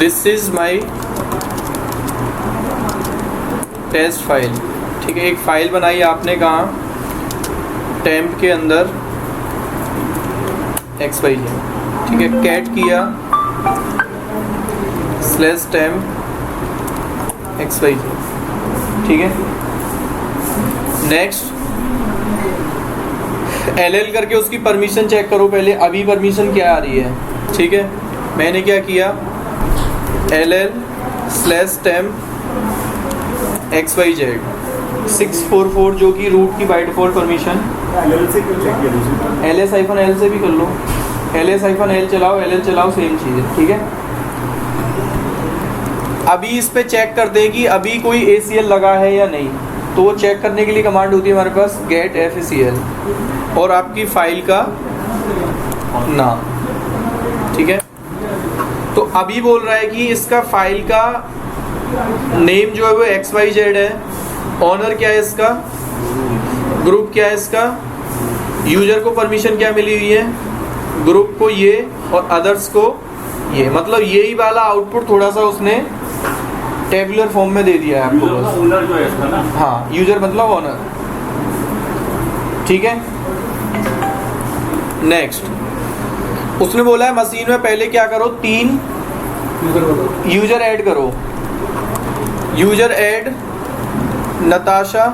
This is my test file. ठीक है, एक फाइल बनाई आपने कहाँ, टेम्प के अंदर XYZ। ठीक है, कैट किया /temp XYZ। ठीक है, नेक्स्ट LL करके उसकी परमिशन चेक करो पहले, अभी परमिशन क्या आ रही है। ठीक है, मैंने क्या किया, LL/temp XYZ 644 जो कि रूट की बाय डिफॉल्ट परमिशन। LS-L से भी कर लो, LS-L चलाओ, LL चलाओ, सेम चीज़ है। ठीक है, अभी इस पे चेक करते हैं कि अभी कोई ACL लगा है या नहीं। तो वो चेक करने के लिए कमांड होती है हमारे पास get FACL और आपकी फाइल का नाम। ठीक है, तो अभी बोल रहा है कि इसका फाइल का नेम जो है वो XYZ है, ऑनर क्या है इसका, ग्रुप क्या है इसका, यूजर को परमिशन क्या मिली हुई है, ग्रुप को ये और अदर्स को ये। मतलब यही वाला आउटपुट थोड़ा सा उसने टेबुलर फॉर्म में दे दिया है आपको। ओनर जो है इसका ना, हाँ, यूजर मतलब ऑनर। ठीक है, नेक्स्ट उसने बोला है मशीन में पहले क्या करो, 3 यूजर ऐड करो। User add Natasha,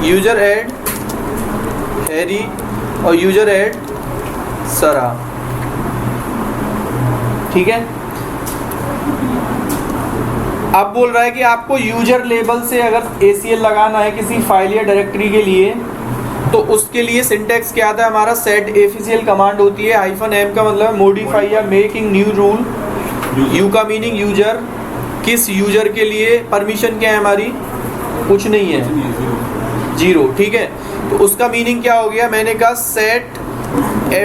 user add Harry और यूजर ऐड सरा। ठीक है, अब बोल रहा है कि आपको यूजर लेबल से अगर ACL लगाना है किसी फाइल या डायरेक्टरी के लिए, तो उसके लिए सिंटेक्स क्या आता है हमारा, सेट ACL कमांड होती है। -m का मतलब है मॉडिफाई या मेकिंग न्यू रूल, U का मीनिंग यूजर, किस यूजर के लिए परमिशन क्या है हमारी, कुछ नहीं है, 0। ठीक है, तो उसका मीनिंग क्या हो गया, मैंने कहा set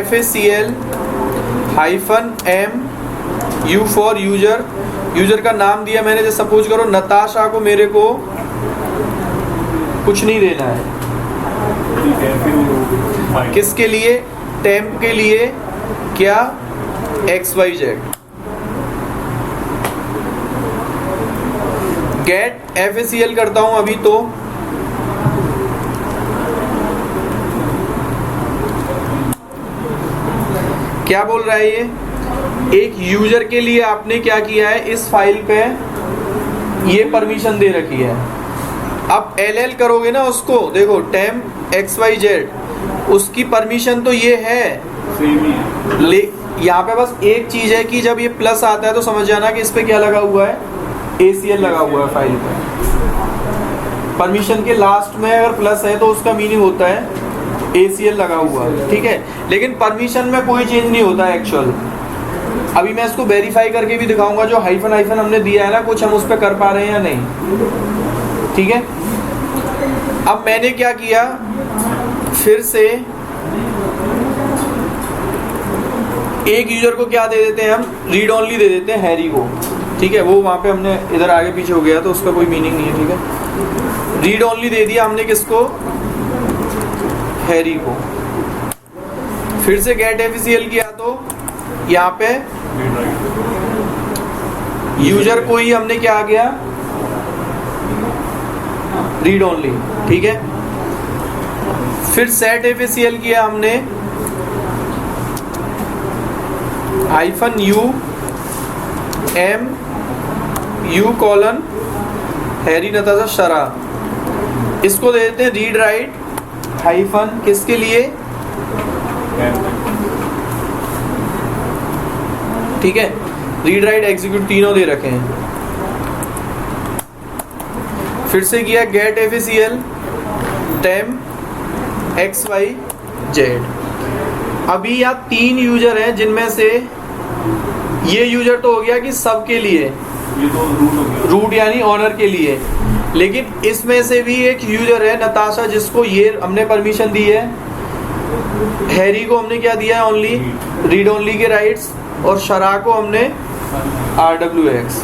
FACL -m U for user, user का नाम दिया मैंने, जैसे सपोज करो नताशा को मेरे को कुछ नहीं देना है, किसके लिए, टेम्प के लिए क्या, XYZ। गेट FACL करता हूं अभी, तो क्या बोल रहा है ये, एक यूजर के लिए आपने क्या किया है, इस फाइल पे ये परमिशन दे रखी है। अब LL करोगे ना उसको, देखो टेम्प XYZ, उसकी परमिशन तो ये है, यहाँ पे बस एक चीज है कि जब ये प्लस आता है तो समझ जाना कि इस पे क्या लगा हुआ है, ACL लगा हुआ है फाइल पे। परमिशन के लास्ट में अगर प्लस है तो उसका मीनिंग होता है ACL लगा हुआ है। ठीक है, लेकिन परमिशन में कोई चेंज नहीं होता है एक्चुअल। अभी मैं इसको वेरीफाई करके भी दिखाऊंगा, जो हाइफन हमने दिया है ना, कुछ हम उस पर कर पा रहे हैं या नहीं। ठीक है, अब मैंने क्या किया, फिर से एक यूजर को क्या दे देते हैं हम, रीड ओनली दे देते हैं हैरी को। ठीक है, वो वहाँ पे हमने इधर आगे पीछे हो गया तो उसका कोई मीनिंग नहीं है। ठीक है, रीड ओनली दे दिया हमने किसको, हैरी को। फिर से गेट FACL किया तो यहाँ पे यूजर को ही हमने क्या आ गया, रीड ओनली। ठीक है, फिर सेट FACL किया हमने -m U हैरी नताशा शरा, इसको दे देते हैं रीड राइट हाइफन, किसके लिए, ठीक है, रीड राइट एग्जीक्यूट तीनों दे रखे हैं। फिर से किया गेट FACL टेम्प XYZ। अभी यहाँ 3 यूजर हैं, जिनमें से ये यूजर तो हो गया कि सबके लिए, ये तो रूट यानी ऑनर के लिए, लेकिन इसमें से भी एक यूजर है नताशा, जिसको ये हमने परमिशन दी है। हैरी को हमने क्या दिया है, ओनली रीड ओनली के राइट्स, और शरा को हमने RWX।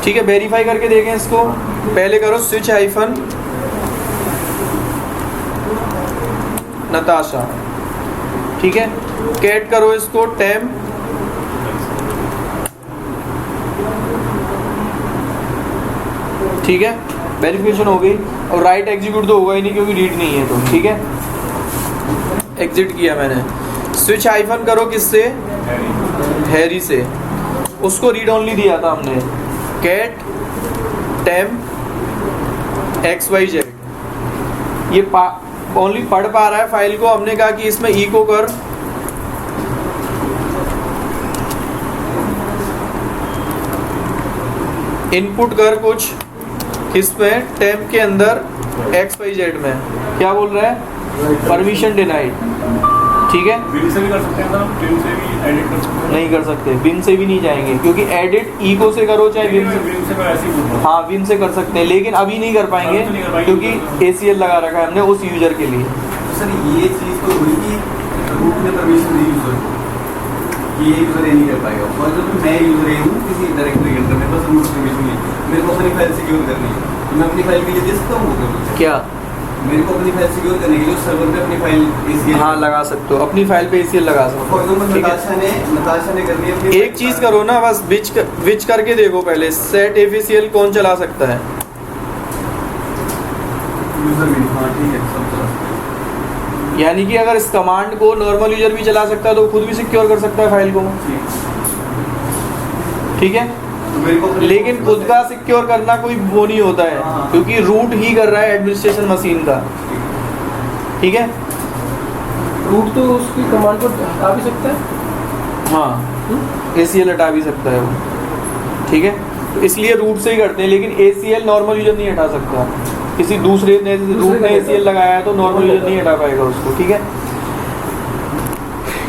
ठीक है, वेरीफाई करके देखें इसको। पहले करो स्विच हाइफन नताशा, ठीक है, कैट करो इसको टेम्प ठीक है, वेरिफिकेशन हो गई। और राइट एग्जीक्यूट तो होगा ही नहीं क्योंकि रीड नहीं है तो, ठीक है, एग्जिट किया मैंने। स्विच हाइफन करो किससे, हैरी से, उसको रीड ओनली दिया था हमने, कैट टेम्प XYZ, ये ओनली पढ़ पा रहा है फाइल को। हमने कहा कि इसमें इको कर इनपुट कर कुछ किसमें, टेम्प के अंदर XYZ में, क्या बोल रहा है, परमिशन डिनाइड, ठीक है। बिन से भी कर सकते हैं ना, बिन से भी एडिट कर सकते हैं। नहीं कर सकते, बिन से भी नहीं जाएंगे क्योंकि एडिट इको से करो चाहे बिन से, बिन से मैं ऐसे ही बोल रहा हूं। हाँ बिन से कर सकते हैं, लेकिन अभी नहीं कर पाएंगे क्योंकि ACL लगा रखा है हमने उस यूजर के लिए। सर ये चीज़ तो हुई कि रूट में परमिशन दी यूजर को, ये यूजर ये नहीं कर पाएगा। और जब मैं यूजर हूँ किसी डायरेक्टरी के अंदर में, बस रूट परमिशन नहीं, मेरे को अपनी फाइल सिक्योर करनी है, तो मैं अपनी फाइल के लिए दे सकता हूँ। क्या मेरे को अपनी फाइल सिक्योर करने के लिए सर्वर पे अपनी फाइल ACL, हाँ लगा सकते हो, अपनी फाइल पे ACL लगा सकते फॉर हो, एग्जांपल ठीक है। नताशा ने कर लिया अपनी एक चीज करो ना, बस विच करके देखो पहले, सेट FACL कौन चला सकता है। यूजर भी, हाँ ठीक है, सब चला सकते हैं। यानी कि अगर इस कमांड को नॉर्मल यूजर भी चला सकता है तो खुद भी सिक्योर कर सकता है फाइल को, ठीक है। तो मेरे को लेकिन खुद का सिक्योर करना कोई वो नहीं होता है, क्योंकि रूट ही कर रहा है एडमिनिस्ट्रेशन मशीन का, ठीक है। रूट तो उसकी कमांड को हटा भी सकता है, हाँ ACL हटा भी सकता है वो, ठीक है। तो इसलिए रूट से ही करते हैं, लेकिन ACL नॉर्मल यूजर नहीं हटा सकता। किसी दूसरे ने रूट ने ACL लगाया है तो नॉर्मल यूजर नहीं हटा पाएगा उसको, ठीक है।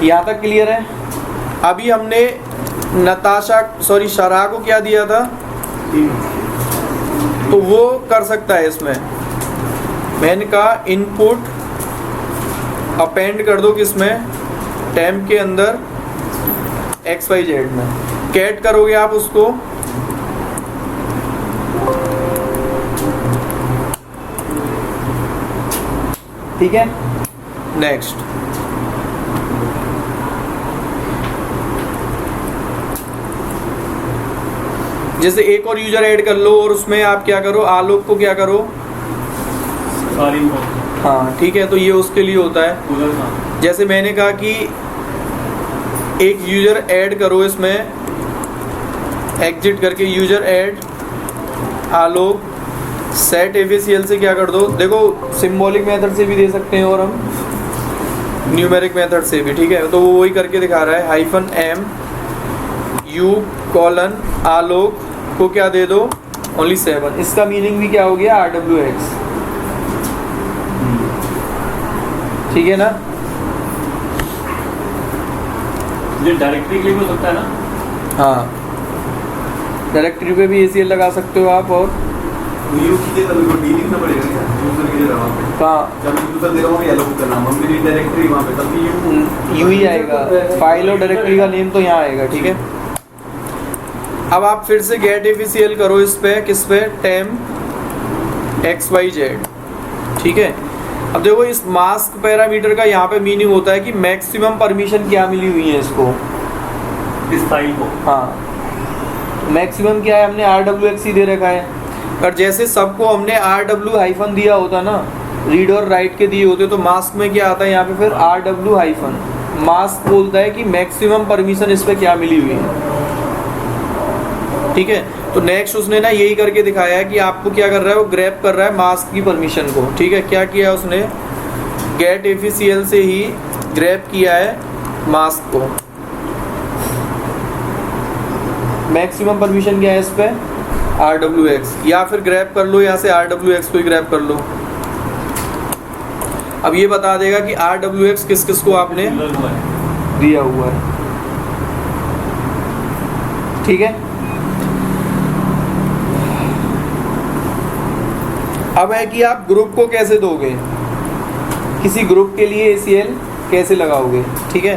यहाँ तक क्लियर है। अभी हमने शराह को क्या दिया था, तो वो कर सकता है इसमें। मैंने कहा इनपुट अपेंड कर दो किसमें, टेम्प के अंदर XYZ में, कैट करोगे आप उसको, ठीक है। नेक्स्ट, जैसे एक और यूजर ऐड कर लो और उसमें आप क्या करो, आलोक को क्या करो, सारी हाँ ठीक है। तो ये उसके लिए होता है, जैसे मैंने कहा कि एक यूजर ऐड करो इसमें, एग्जिट करके यूजर ऐड आलोक, सेट FACL से क्या कर दो, देखो सिंबॉलिक मेथड से भी दे सकते हैं और हम न्यूमेरिक मेथड से भी, ठीक है। तो वो वही करके दिखा रहा है, -m u कॉलन आलोक को क्या दे दो, ओनली 7। इसका मीनिंग भी क्या हो गया, RWX, ठीक है ना। ये डायरेक्टरी के लिए भी हो सकता है ना, हाँ डायरेक्टरी पे भी ACL लगा सकते हो आप। और यू की जगह मेरे को डी लिखना पड़ेगा क्या, यूजर की जगह वहाँ पे, कहाँ, जब यूजर दे रहा हूँ येलो का नाम, मेरी डायरेक्टरी वहाँ पे, तब भी यू ही आएगा, फाइल और डायरेक्टरी का नेम तो यहाँ आएगा, ठीक है। अब आप फिर से गेट FACL करो इस पे, किस पे, टेम्प XYZ, ठीक है। अब देखो इस मास्क पैरामीटर का यहाँ पे मीनिंग होता है कि मैक्सिमम परमिशन क्या मिली हुई है इसको, इस फाइल को, हाँ मैक्सिमम क्या है, हमने RWX ही दे रखा है। और जैसे सबको हमने RW हाइफन दिया होता ना, रीड और राइट के दिए होते, तो मास्क में क्या आता है यहाँ पे फिर RW हाइफन, मास्क बोलता है कि मैक्सिमम परमिशन इस पे क्या मिली हुई है, ठीक है। तो नेक्स्ट उसने ना यही करके दिखाया है कि आपको क्या कर रहा है, वो ग्रैब कर रहा है मास्क की परमिशन को, ठीक है। क्या किया उसने, गेट FACL से ही ग्रैब किया है मास्क को। मैक्सिमम परमिशन क्या है इस पे, RWX, या फिर ग्रैब कर लो यहाँ से RWX को ही ग्रैब कर लो। अब ये बता देगा कि RWX किस किस को आपने दिया हुआ है, ठीक है। अब है कि आप ग्रुप को कैसे दोगे, किसी ग्रुप के लिए ACL कैसे लगाओगे, ठीक है।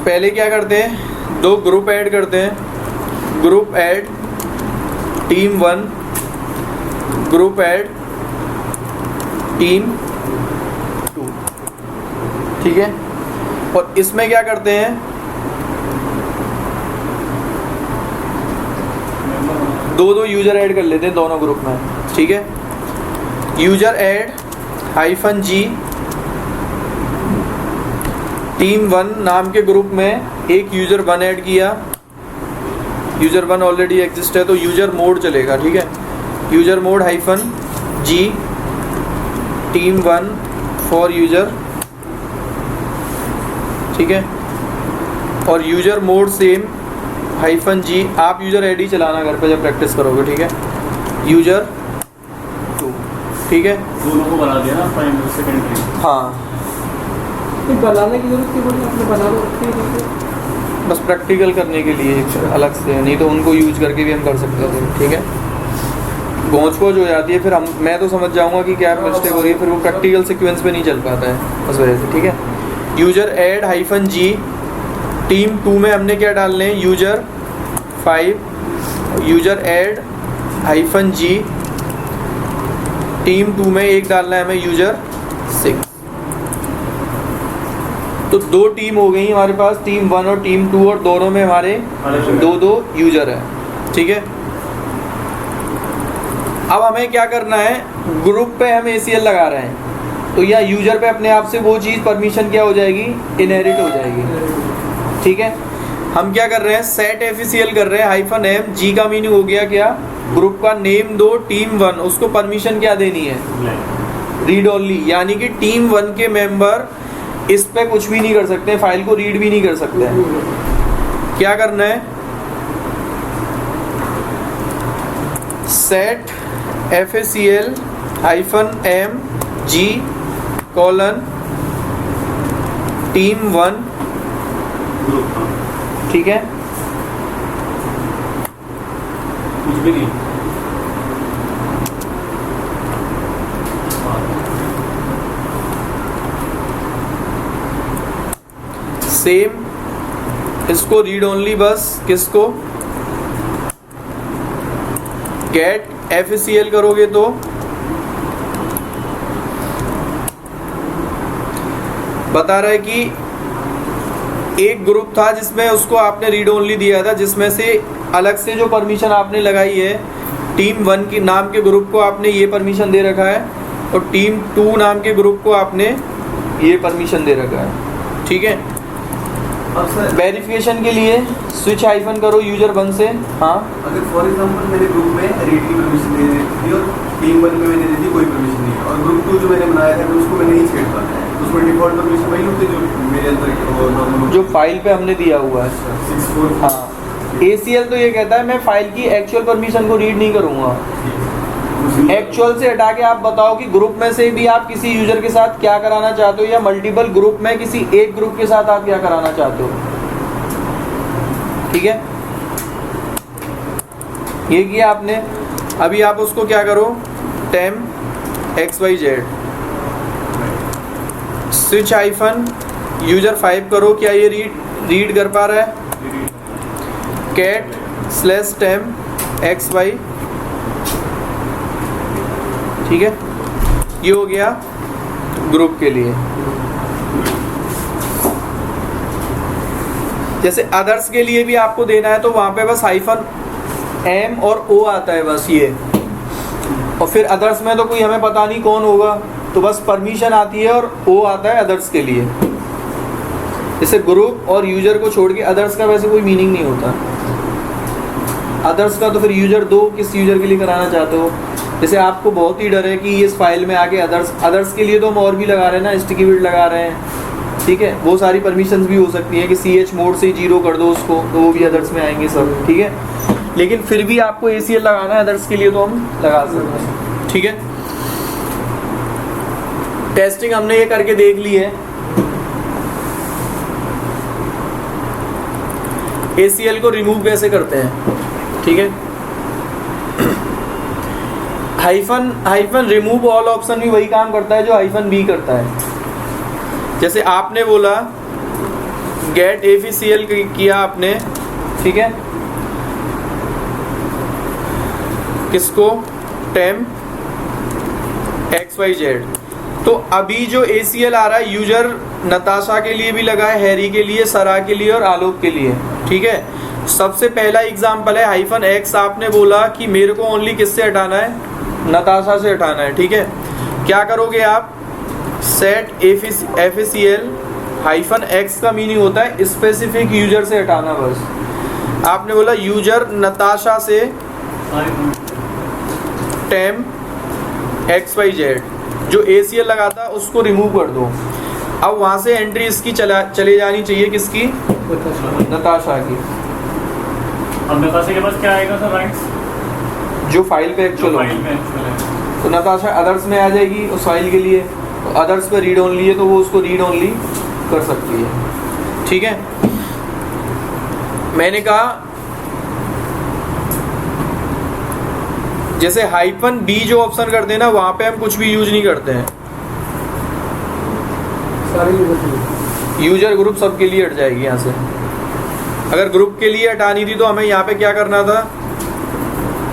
पहले क्या करते हैं, 2 ग्रुप ऐड करते हैं, group add team 1, group add team 2, ठीक है। और इसमें क्या करते हैं, दो यूजर ऐड कर लेते हैं दोनों ग्रुप में, ठीक है। यूजर ऐड -G team1 नाम के ग्रुप में एक यूजर 1 ऐड किया, यूजर 1 ऑलरेडी एग्जिस्ट है तो यूजर मोड चलेगा, ठीक है। User mode -G team1 for user, ठीक है। और यूजर मोड सेम -G, आप यूजर आईडी चलाना घर पे जब प्रैक्टिस करोगे, ठीक है। यूजर 2, ठीक है। दोनों को बना दिया ना प्राइमरी सेकेंडरी। हाँ, बनाने की जरूरत नहीं पड़ी, आपने बना लो रखी है। बस प्रैक्टिकल करने के लिए एक अलग से, नहीं तो उनको यूज करके भी हम कर सकते थे, ठीक है। पहुँच हो जाती है फिर मैं तो समझ जाऊंगा कि क्या मिस्टेक हो रही है, फिर वो प्रैक्टिकल सीक्वेंस पे नहीं चल पाता है उस वजह से, ठीक है। यूजर ऐड -G team2 में हमने क्या डालने हैं, user 5, user add -G team2 में एक डालना है हमें यूजर 6। तो 2 टीम हो गई हमारे पास, टीम 1 और टीम 2, और दोनों में हमारे दो यूजर है, ठीक है। अब हमें क्या करना है, ग्रुप पे हम ACL लगा रहे हैं तो या यूजर पे अपने आप से वो चीज़ परमिशन क्या हो जाएगी, इनहेरिट हो जाएगी, ठीक है। हम क्या कर रहे हैं, सेट FACL कर रहे हैं -M, G का मीनिंग हो गया क्या, ग्रुप का नेम दो team1, उसको परमिशन क्या देनी है, रीड ओनली, यानी कि team1 के मेंबर इस पे कुछ भी नहीं कर सकते, फाइल को रीड भी नहीं कर सकते हैं। क्या करना है, set FACL -M G team1, ठीक है। कुछ भी नहीं। सेम इसको रीड ओनली, बस किसको, गेट FACL करोगे तो बता रहा है कि एक ग्रुप था जिसमें उसको आपने रीड ओनली दिया था, जिसमें से अलग से जो परमिशन आपने लगाई है, team1 के नाम के ग्रुप को आपने ये परमिशन दे रखा है और team2 नाम के ग्रुप को आपने ये परमिशन दे रखा है, ठीक है। अब सर वेरिफिकेशन के लिए स्विच हाइफन करो यूजर 1 से, हाँ। अगर फॉर एग्जांपल मैंने ग्रुप में रीड की परमिशन दे दी और team1 में मैंने दे दी कोई परमिशन नहीं, और ग्रुप 2 जो मैंने बनाया था उसको मैंने नहीं छेड़ता, उसमें डिफॉल्ट परमिशन वही होती है जो मेरे अंदर नॉर्मल जो फाइल पे हमने दिया हुआ है। 64, हाँ, ACL तो ये कहता है मैं फाइल की एक्चुअल परमिशन को रीड नहीं करूंगा। एक्चुअल से हटा के आप बताओ कि ग्रुप में से भी आप किसी यूजर के साथ क्या कराना चाहते हो, या मल्टीपल ग्रुप में किसी एक ग्रुप के साथ आप क्या कराना चाहते हो, ठीक है। ये किया आपने। अभी आप उसको क्या करो, temp XYZ switch hyphen user 5 करो, क्या ये रीड कर पा रहा है, cat/temp XY, ठीक है। ये हो गया ग्रुप के लिए। जैसे अदर्स के लिए भी आपको देना है तो वहां पे बस -M और O आता है, बस ये, और फिर अदर्स में तो कोई हमें पता नहीं कौन होगा, तो बस परमिशन आती है और O आता है अदर्स के लिए। जैसे ग्रुप और यूजर को छोड़ के अदर्स का वैसे कोई मीनिंग नहीं होता। अदर्स का तो फिर यूजर 2 किस यूजर के लिए कराना चाहते हो। जैसे आपको बहुत ही डर है कि इस फाइल में आके अदर्स के लिए तो हम और भी लगा रहे हैं ना, स्टिकी बिट लगा रहे हैं, ठीक है। वो सारी परमिशंस भी हो सकती है कि CH मोड से 0 कर दो उसको, तो वो भी अदर्स में आएंगे सब, ठीक है। लेकिन फिर भी आपको ACL लगाना है अदर्स के लिए तो हम लगा सकते हैं, ठीक है। टेस्टिंग हमने ये करके देख ली है। ACL को रिमूव कैसे करते हैं, ठीक है। हाइफन रिमूव ऑल ऑप्शन भी वही काम करता है जो -B करता है। जैसे आपने बोला गेट FACL किया आपने, ठीक है, किसको, temp XYZ, तो अभी जो ACL आ रहा है यूजर नताशा के लिए भी लगा है, हैरी के लिए, सरा के लिए और आलोक के लिए, ठीक है। सबसे पहला एग्जाम्पल है हाइफन एक्स। आपने बोला कि मेरे को ओनली किससे हटाना है, नताशा से हटाना है, ठीक है। क्या करोगे आप, सेट FACL हाइफन एक्स का मीनिंग होता है स्पेसिफिक यूजर से हटाना बस। आपने बोला यूजर नताशा से टेम XYZ, जो ACL लगाता है उसको रिमूव कर दो। अब वहां से एंट्री इसकी चले जानी चाहिए, किसकी, नताशा की। अब नताशा के पास क्या आएगा सर, राइट्स जो फाइल पे एक्चुअल हो, फाइल में एक्चुअल है। तो नताशा अदर्स में आ जाएगी उस फाइल के लिए। तो अदर्स पे रीड ओनली है तो वो उसको रीड ओनली कर सकती है, ठीक है। मैंने कहा जैसे हाइफन B जो ऑप्शन करते हैं ना, वहां पे हम कुछ भी यूज नहीं करते हैं, सारे यूजर यूजर ग्रुप सबके लिए हट जाएगी यहाँ से। अगर ग्रुप के लिए हटानी थी तो हमें यहाँ पे क्या करना था,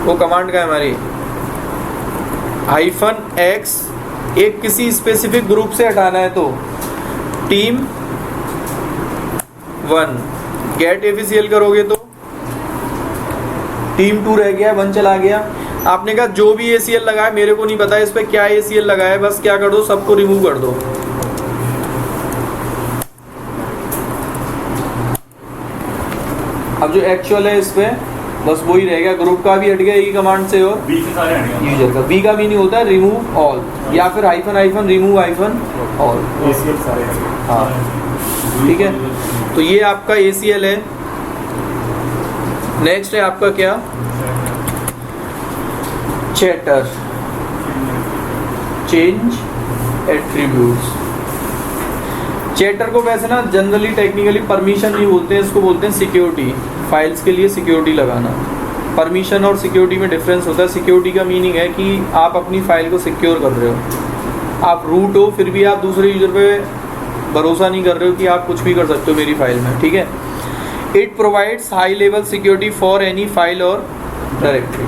वो कमांड का है हमारी हाइफन एक्स, एक किसी स्पेसिफिक ग्रुप से हटाना है तो टीम 1 गेट FACL करोगे तो टीम 2 रह गया, 1 चला गया। आपने कहा जो भी ACL लगा है, मेरे को नहीं पता इस पे क्या ACL लगा है, बस क्या कर दो, सबको रिमूव कर दो। अब जो एक्चुअल है इस पे बस वही रह गया, ग्रुप का भी हट गया एक कमांड से, और बी के सारे हट गए। यूजर का। बी का मीनिंग होता है रिमूव ऑल, या फिर hyphen hyphen remove hyphen all. ACL सारे हट गए। हाँ, ठीक है। तो ये आपका ACL है। नेक्स्ट है आपका क्या, चैटर, चेंज एट्रीब्यूट्स। चैटर को वैसे ना जनरली टेक्निकली परमिशन नहीं बोलते हैं, इसको बोलते हैं सिक्योरिटी। फाइल्स के लिए सिक्योरिटी लगाना। परमिशन और सिक्योरिटी में डिफरेंस होता है। सिक्योरिटी का मीनिंग है कि आप अपनी फाइल को सिक्योर कर रहे हो। आप रूट हो फिर भी आप दूसरे यूजर पे भरोसा नहीं कर रहे हो कि आप कुछ भी कर सकते हो मेरी फाइल में, ठीक है। It provides high level security for any file और डायरेक्टरी।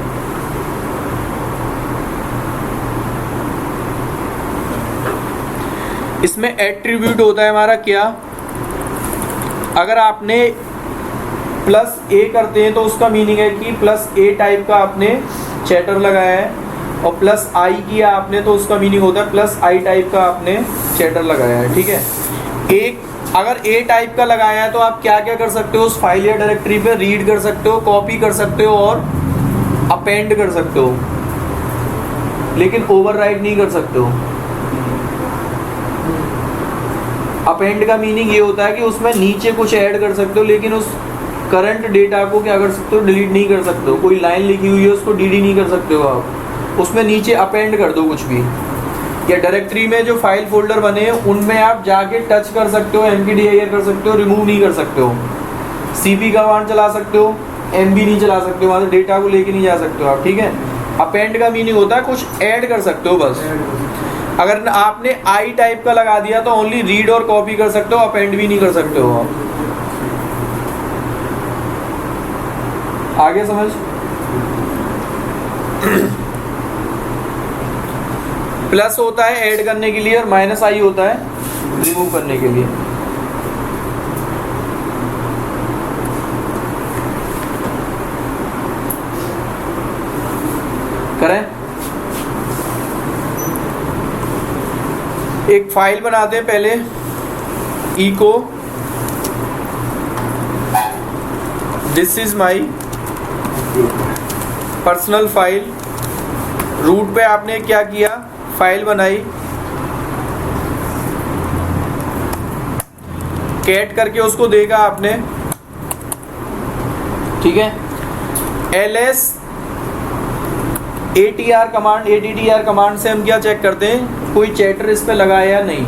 इसमें एट्रीब्यूट होता है हमारा क्या, अगर आपने +A करते हैं तो उसका मीनिंग है कि +A टाइप का आपने चैटर लगाया है, और +I किया आपने तो उसका मीनिंग होता है +I टाइप का आपने चैटर लगाया है, ठीक है। एक अगर A टाइप का लगाया है तो आप क्या क्या कर सकते हो, उस फाइल या डायरेक्टरी पे रीड कर सकते हो, कॉपी कर सकते हो और अपेंड कर सकते हो, लेकिन ओवरराइट नहीं कर सकते हो। अपेंड का मीनिंग ये होता है कि उसमें नीचे कुछ ऐड कर सकते हो, लेकिन उस करंट डेटा को क्या कर सकते हो, डिलीट नहीं कर सकते हो। कोई लाइन लिखी हुई है उसको DD नहीं कर सकते हो आप, उसमें नीचे अपेंड कर दो कुछ भी। या डायरेक्टरी में जो फाइल फोल्डर बने हैं उनमें आप जाके टच कर सकते हो, MPDIR कर सकते हो, रिमूव नहीं कर सकते हो। CP का कमांड चला सकते हो, MB नहीं चला सकते हो, वहाँ से डेटा को लेके नहीं जा सकते हो आप, ठीक है। अपेंड का मीनिंग होता है कुछ ऐड कर सकते हो बस। अगर आपने I टाइप का लगा दिया तो ओनली रीड और कॉपी कर सकते हो, अपेंड भी नहीं कर सकते हो आप। आगे समझ। प्लस होता है ऐड करने के लिए और -I होता है रिमूव करने के लिए। करें, एक फाइल बनाते हैं पहले, echo this is my personal file. Root पे आपने क्या किया, फाइल बनाई, कैट करके उसको देगा आपने, ठीक है। ls ATTR कमांड से हम क्या चेक करते हैं, कोई चैटर इस पे लगा है या नहीं।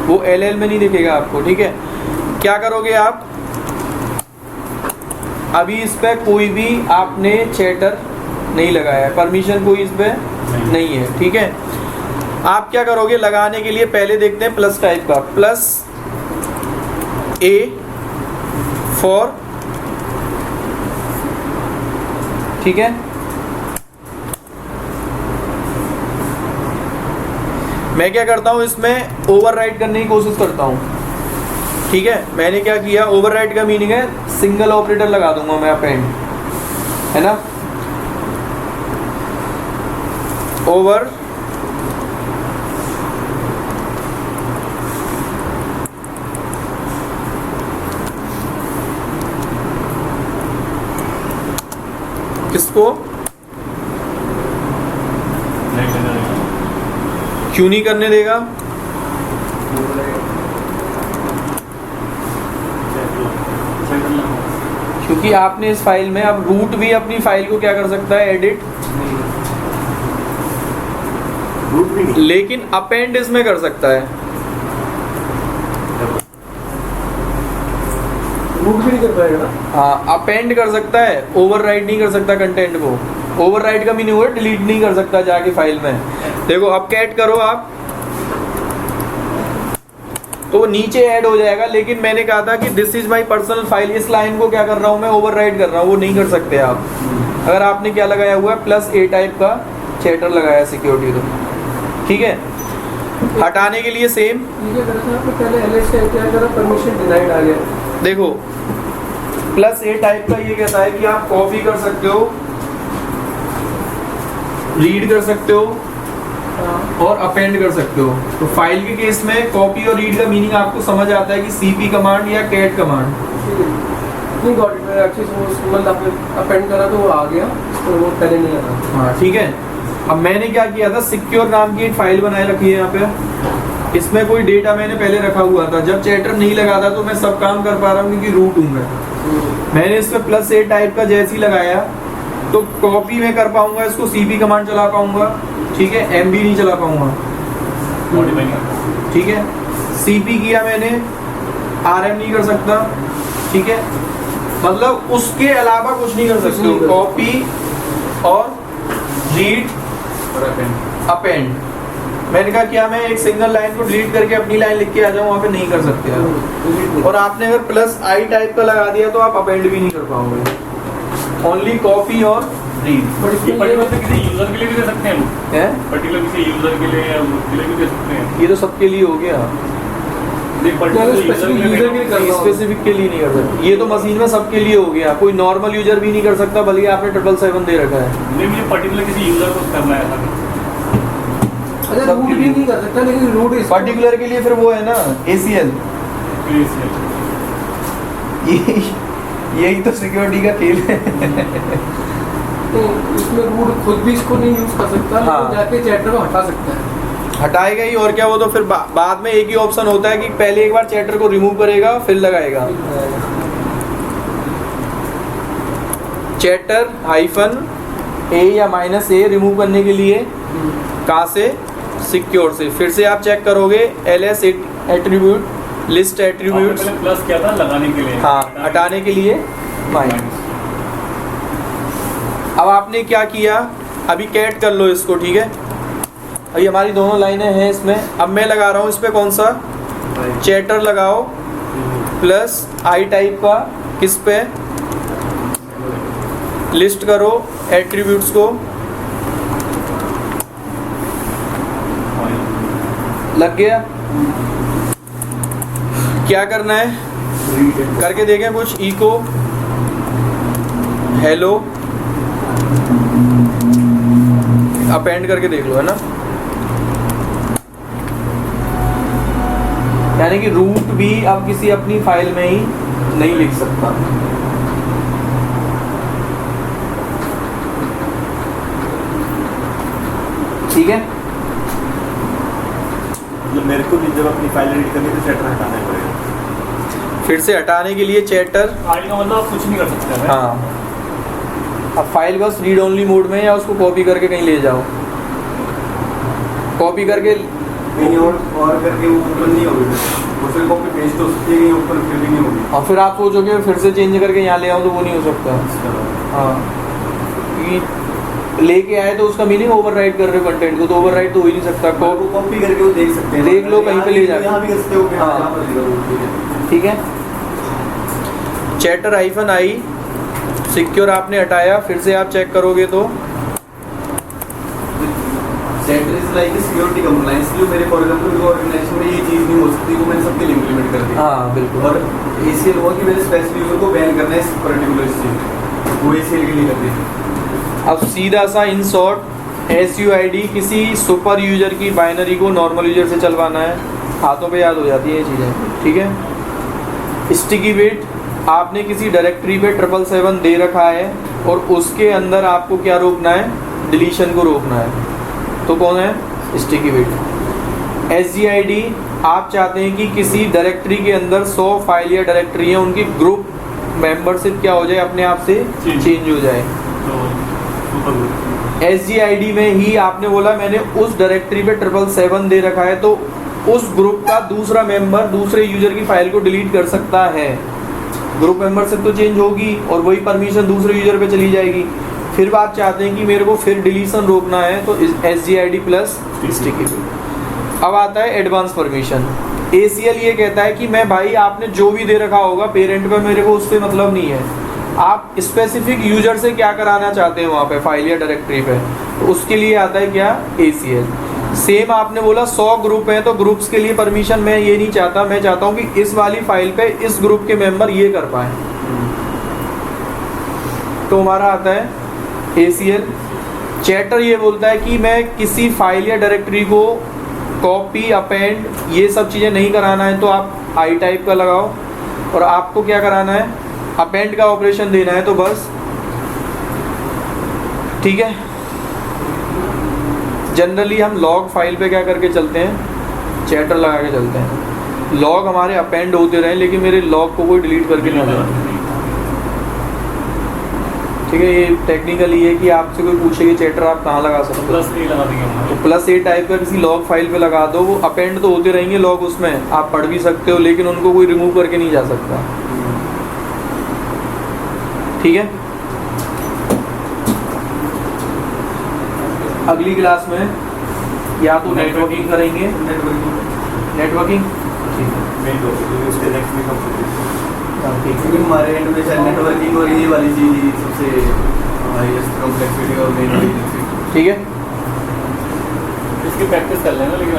वो LL में नहीं दिखेगा आपको, ठीक है। क्या करोगे आप, अभी इस पे कोई भी आपने चैटर नहीं लगाया है, परमिशन कोई इस पे नहीं है, ठीक है। आप क्या करोगे, लगाने के लिए पहले देखते हैं प्लस टाइप का, +A फॉर, ठीक है। मैं क्या करता हूँ, इसमें ओवरराइट करने की कोशिश करता हूँ, ठीक है। मैंने क्या किया, ओवरराइट का मीनिंग है सिंगल ऑपरेटर लगा दूंगा मैं अपेंड, है ना, ओवर किसको, नहीं करने देगा। क्यों नहीं करने देगा? क्योंकि आपने इस फाइल में, अब रूट भी अपनी फाइल को क्या कर सकता है, एडिट, रूट भी नहीं, लेकिन अपेंड इसमें कर सकता है। रूट भी नहीं कर पाएगा ना। हाँ, अपेंड कर सकता है, ओवरराइट नहीं कर सकता कंटेंट को। ओवरराइट का मीनिंग हुआ डिलीट नहीं कर सकता जाके फाइल में। देखो अब कैट करो आप, तो वो नीचे ऐड हो जाएगा, लेकिन मैंने कहा था कि this is my personal file, इस लाइन को क्या कर रहा हूँ मैं, ओवरराइट कर रहा हूँ, वो नहीं कर सकते आप। अगर आपने क्या लगाया हुआ है, +A टाइप का चैटर लगाया सिक्योरिटी, तो ठीक है। हटाने के लिए सेम, ये क्या करा था आपने, पहले एलएस से क्या करा, परमिशन डिनाइड आ गया। देखो +A टाइप का ये कहता है कि आप कॉपी कर सकते हो, रीड कर सकते हो और अपेंड कर सकते हो। तो फाइल के केस में कॉपी और रीड का मीनिंग आपको समझ आता है कि CP कमांड या कैट कमांड। नहीं गॉट इट, मैं एक्चुअली मतलब आपने अपेंड करा तो वो आ गया, तो वो पहले नहीं आ रहा। हाँ ठीक है। अब मैंने क्या किया था, सिक्योर नाम की एक फाइल बनाए रखी है यहाँ पे, इसमें कोई डेटा मैंने पहले रखा हुआ था। जब चैटर नहीं लगा था तो मैं सब काम कर पा रहा हूँ क्योंकि रूट हूँ मैंने इसमें +A टाइप का जैसे ही लगाया तो कॉपी में कर पाऊंगा, इसको CP कमांड चला पाऊंगा, ठीक है, MB नहीं चला पाऊंगा, मॉडिफाई करना। ठीक है। CP किया मैंने, RM नहीं कर सकता, ठीक है, मतलब उसके अलावा कुछ नहीं कर सकते हो, कॉपी और रीड और अपेंड। अपेंड। मैंने कहा क्या मैं एक सिंगल लाइन को डिलीट करके अपनी लाइन लिख के आ जाऊँ, वहाँ पे नहीं कर सकते आप। और आपने अगर +I टाइप का लगा दिया तो आप अपेंड भी नहीं कर पाओगे, ओनली कॉपी और रीड। ये पर्टिकुलर किसी यूजर के लिए भी दे सकते हैं, है पर्टिकुलर किसी यूजर के लिए या उसके लिए भी दे सकते हैं। ये तो सबके लिए हो गया, specific user के लिए करना होगा। स्पेसिफिक के लिए नहीं कर सकते। ये तो मशीन में सबके लिए हो गया, कोई नॉर्मल यूजर भी नहीं कर सकता, बल्कि आपने 777 दे रखा है। नहीं, मुझे पर्टिकुलर किसी यूजर को करना है था। अच्छा रूट भी नहीं कर सकता, लेकिन रूट इस पर्टिकुलर के लिए फिर वो है ना ACL। यही तो सिक्योरिटी का खेल है। इसमें रूट खुद भी इसको नहीं यूज कर सकता, हाँ। लेकिन जाके चैटर को हटा सकता है। हटाएगा ही, और क्या, वो तो फिर बाद में एक ही ऑप्शन होता है कि पहले एक बार चैटर को रिमूव करेगा फिर लगाएगा। चैटर -A या -A रिमूव करने के लिए कहाँ से, सिक्योर से। फिर से आप चेक करोगे LS एट्रीब्यूट, लिस्ट एट्रीब्यूट्स, आपने पहले प्लस किया था लगाने के लिए, हाँ, हटाने के लिए माइनस। अब आपने क्या किया, अभी कैट कर लो इसको, ठीक है। अभी हमारी दोनों लाइनें हैं इसमें। अब मैं लगा रहा हूँ इस पे कौन सा, चैटर लगाओ +I टाइप का, किस पे, लिस्ट करो एट्रीब्यूट्स को, लग गया। क्या करना है, करके देखें कुछ, इको हेलो, अपेंड करके देख लो, है ना। यानी कि रूट भी अब किसी अपनी फाइल में ही नहीं लिख सकता। ठीक है, मतलब मेरे को भी जब अपनी फाइल एडिट करनी है तो चैटर हटाना पड़ेगा। फिर से हटाने के लिए चैटर, फाइल का मतलब आप कुछ नहीं कर सकते हैं। हाँ, अब फाइल बस रीड ओनली मोड में, या उसको कॉपी करके कहीं ले जाओ, कॉपी करके कहीं और करके वो ओपन नहीं होगी, दूसरे कॉपी पेस्ट हो सकती है, कहीं ओपन फिर भी नहीं होगी। और फिर आप सोचोगे फिर से चेंज करके यहाँ ले आऊँ, तो वो नहीं हो सकता। हाँ, क्योंकि लेके आए तो उसका मीनिंग ओवरराइट कर रहे हो कंटेंट को, तो ओवरराइट तो हो ही नहीं सकता। वो कॉपी करके वो देख सकते हैं, देख लो कहीं पे ले जाके। यहाँ भी कर सकते हो, हाँ। यहाँ पर ठीक है। ठीक है, चैटर -I सिक्योर आपने हटाया, फिर से आप चेक करोगे तो chatter is like security compliance, जो मेरे फॉर एग्जांपल ऑर्गेनाइजेशन में ये चीज़ नहीं हो सकती, वो मैंने सबके लिए इम्प्लीमेंट कर दी। हाँ बिल्कुल। और ACL हुआ कि मैंने स्पेसिफिक यूजर को बैन करना है इस पर्टिकुलर चीज़, वो ACL के लिए कर दी। अब सीधा सा इन शॉर्ट SUID किसी सुपर यूजर की बाइनरी को नॉर्मल यूजर से चलवाना है, हाथों पे याद हो जाती है ये चीज़ें, ठीक है। स्टिकी बिट आपने किसी डायरेक्टरी पे 777 दे रखा है और उसके अंदर आपको क्या रोकना है, डिलीशन को रोकना है, तो कौन है, स्टिकी बिट। SGID आप चाहते हैं कि किसी डायरेक्टरी के अंदर 100 फाइल या डायरेक्टरी है, उनकी ग्रुप मेंबरशिप क्या हो जाए, अपने आप से चेंज हो जाए। SGID में ही आपने बोला मैंने उस डायरेक्टरी पे 777 दे रखा है, तो उस ग्रुप का दूसरा मेंबर दूसरे यूजर की फाइल को डिलीट कर सकता है, ग्रुप मेंबरशिप तो चेंज होगी और वही परमिशन दूसरे यूजर पे चली जाएगी। फिर बात चाहते हैं कि मेरे को फिर डिलीशन रोकना है, तो SGID प्लस स्टिकी। अब आता है एडवांस परमिशन। ACL ये कहता है कि मैं भाई आपने जो भी दे रखा होगा पेरेंट पे, मेरे को उससे मतलब नहीं है, आप स्पेसिफिक यूजर से क्या कराना चाहते हैं वहाँ पे फाइल या डायरेक्टरी पे, तो उसके लिए आता है क्या, ACL। सेम आपने बोला 100 ग्रुप हैं, तो ग्रुप्स के लिए परमिशन मैं ये नहीं चाहता, मैं चाहता हूँ कि इस वाली फाइल पे इस ग्रुप के मेंबर ये कर पाए, तो हमारा आता है ACL। चैटर ये बोलता है कि मैं किसी फाइल या डायरेक्टरी को कॉपी, अपेंड ये सब चीज़ें नहीं कराना है, तो आप I टाइप का लगाओ, और आपको क्या कराना है, अपेंड का ऑपरेशन देना है, तो बस ठीक है। जनरली हम लॉग फाइल पे क्या करके चलते हैं, चैटर लगा के चलते हैं, लॉग हमारे अपेंड होते रहे लेकिन मेरे लॉग को कोई डिलीट करके ना जाए, ठीक है। ये टेक्निकली है कि आपसे कोई पूछे कि चैटर आप कहाँ लगा सकते हो, +A लगा देंगे हम, तो +A टाइप का किसी लॉग फाइल पे लगा दो, वो अपेंड तो होते रहेंगे लॉग, उसमें आप पढ़ भी सकते हो लेकिन उनको कोई रिमूव करके नहीं जा सकता, ठीक है। अगली क्लास में या तो नेटवर्किंग करेंगे, नेटवर्किंग क्योंकि हमारे एंड में शायद नेटवर्किंग और ये वाली चीज़ ही सबसे हाईएस्ट कॉम्प्लेक्सिटी और मेन वाली चीज़, ठीक है। इसकी प्रैक्टिस कर लेना, लेकिन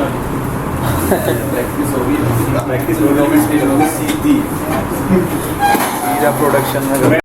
प्रैक्टिस होगी, सीधी सीधा प्रोडक्शन में